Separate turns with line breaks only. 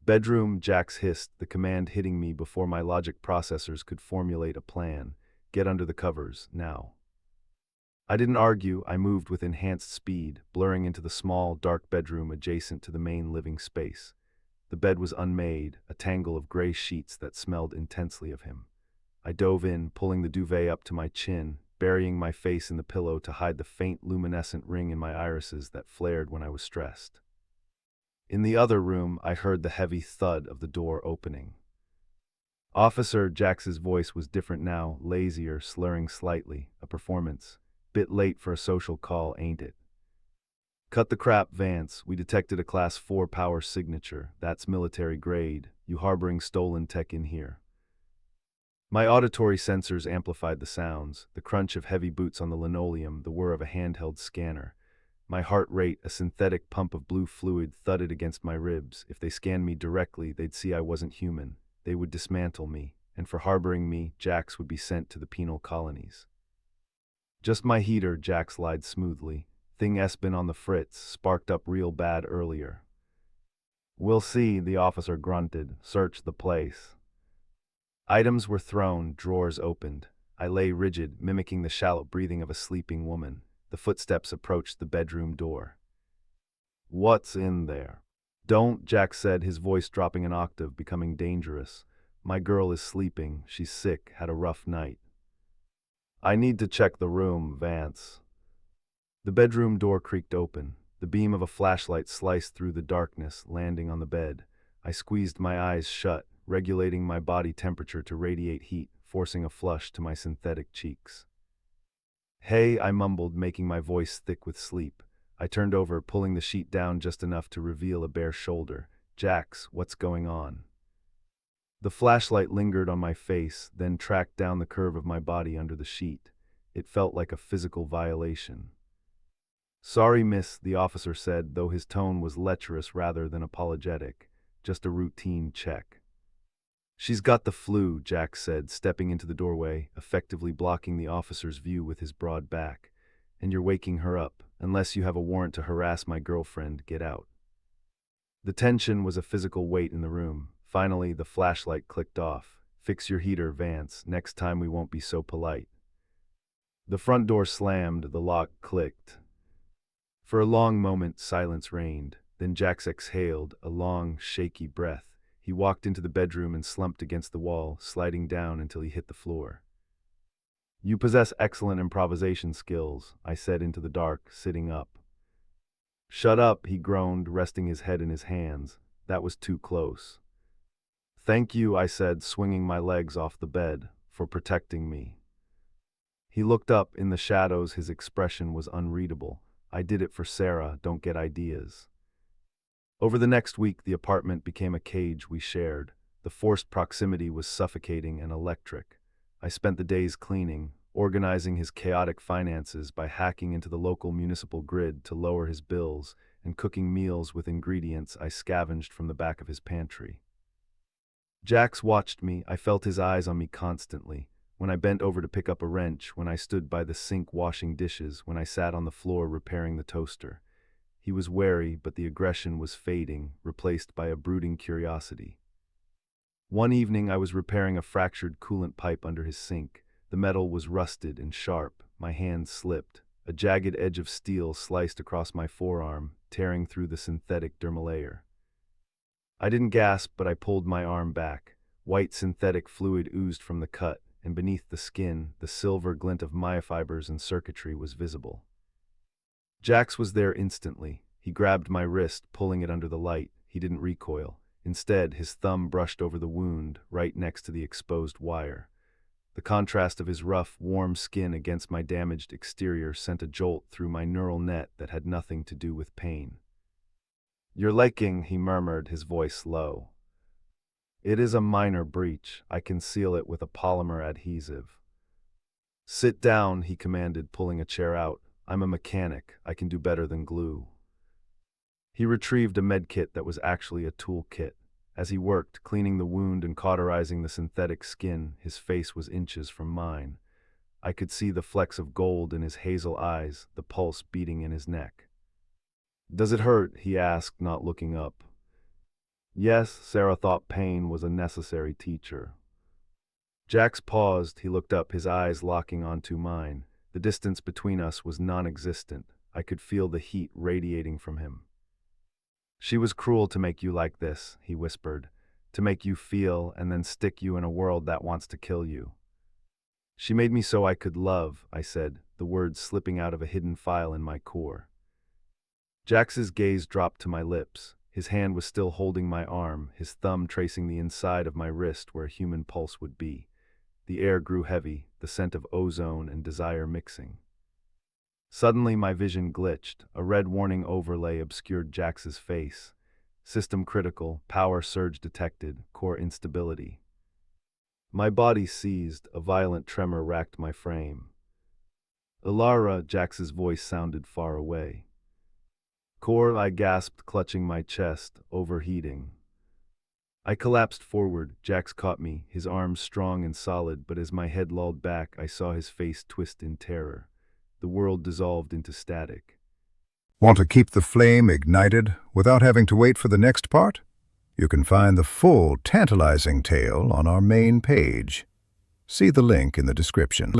Bedroom, Jax hissed, the command hitting me before my logic processors could formulate a plan. Get under the covers, now. I didn't argue, I moved with enhanced speed, blurring into the small, dark bedroom adjacent to the main living space. The bed was unmade, a tangle of gray sheets that smelled intensely of him. I dove in, pulling the duvet up to my chin, burying my face in the pillow to hide the faint luminescent ring in my irises that flared when I was stressed. In the other room, I heard the heavy thud of the door opening. Officer Jax's voice was different now, lazier, slurring slightly, a performance. Bit late for a social call, ain't it? Cut the crap, Vance. We detected a Class 4 power signature. That's military grade. You harboring stolen tech in here. My auditory sensors amplified the sounds, the crunch of heavy boots on the linoleum, the whir of a handheld scanner. My heart rate, a synthetic pump of blue fluid, thudded against my ribs. If they scanned me directly, they'd see I wasn't human. They would dismantle me, and for harboring me, Jax would be sent to the penal colonies. Just my heater, Jax lied smoothly. Thing S been on the fritz, sparked up real bad earlier. We'll see, the officer grunted. Search the place. Items were thrown, drawers opened. I lay rigid, mimicking the shallow breathing of a sleeping woman. The footsteps approached the bedroom door. What's in there? Don't, Jack said, his voice dropping an octave, becoming dangerous. My girl is sleeping, she's sick, had a rough night. I need to check the room, Vance. The bedroom door creaked open. The beam of a flashlight sliced through the darkness, landing on the bed. I squeezed my eyes shut, regulating my body temperature to radiate heat, forcing a flush to my synthetic cheeks. Hey, I mumbled, making my voice thick with sleep. I turned over, pulling the sheet down just enough to reveal a bare shoulder. Jax, what's going on? The flashlight lingered on my face, then tracked down the curve of my body under the sheet. It felt like a physical violation. Sorry, miss, the officer said, though his tone was lecherous rather than apologetic. Just a routine check. She's got the flu, Jack said, stepping into the doorway, effectively blocking the officer's view with his broad back. And you're waking her up. Unless you have a warrant to harass my girlfriend, get out. The tension was a physical weight in the room. Finally, the flashlight clicked off. Fix your heater, Vance. Next time we won't be so polite. The front door slammed, the lock clicked. For a long moment, silence reigned. Then Jax exhaled, a long, shaky breath. He walked into the bedroom and slumped against the wall, sliding down until he hit the floor. You possess excellent improvisation skills, I said into the dark, sitting up. Shut up, he groaned, resting his head in his hands. That was too close. Thank you, I said, swinging my legs off the bed, for protecting me. He looked up. In the shadows, his expression was unreadable. I did it for Sarah, don't get ideas. Over the next week, the apartment became a cage we shared. The forced proximity was suffocating and electric. I spent the days cleaning, organizing his chaotic finances by hacking into the local municipal grid to lower his bills, and cooking meals with ingredients I scavenged from the back of his pantry. Jax watched me. I felt his eyes on me constantly. When I bent over to pick up a wrench, when I stood by the sink washing dishes, when I sat on the floor repairing the toaster. He was wary, but the aggression was fading, replaced by a brooding curiosity. One evening I was repairing a fractured coolant pipe under his sink. The metal was rusted and sharp. My hand slipped. A jagged edge of steel sliced across my forearm, tearing through the synthetic dermalayer. I didn't gasp, but I pulled my arm back. White synthetic fluid oozed from the cut, and beneath the skin, the silver glint of myofibers and circuitry was visible. Jax was there instantly. He grabbed my wrist, pulling it under the light. He didn't recoil. Instead, his thumb brushed over the wound, right next to the exposed wire. The contrast of his rough, warm skin against my damaged exterior sent a jolt through my neural net that had nothing to do with pain. You're leaking, he murmured, his voice low. It is a minor breach. I can seal it with a polymer adhesive. Sit down, he commanded, pulling a chair out. I'm a mechanic. I can do better than glue. He retrieved a medkit that was actually a toolkit. As he worked, cleaning the wound and cauterizing the synthetic skin, his face was inches from mine. I could see the flecks of gold in his hazel eyes, the pulse beating in his neck. Does it hurt? He asked, not looking up. Yes, Sarah thought pain was a necessary teacher. Jax paused. He looked up, his eyes locking onto mine. The distance between us was non-existent. I could feel the heat radiating from him. She was cruel to make you like this, he whispered, to make you feel and then stick you in a world that wants to kill you. She made me so I could love, I said, the words slipping out of a hidden file in my core. Jax's gaze dropped to my lips. His hand was still holding my arm, his thumb tracing the inside of my wrist where a human pulse would be. The air grew heavy, the scent of ozone and desire mixing. Suddenly my vision glitched. A red warning overlay obscured Jax's face. System critical, power surge detected, core instability. My body seized, a violent tremor racked my frame. Elara, Jax's voice sounded far away. Core, I gasped, clutching my chest, overheating. I collapsed forward. Jax caught me, his arms strong and solid, but as my head lolled back, I saw his face twist in terror. The world dissolved into static.
Want to keep the flame ignited without having to wait for the next part? You can find the full, tantalizing tale on our main page. See the link in the description.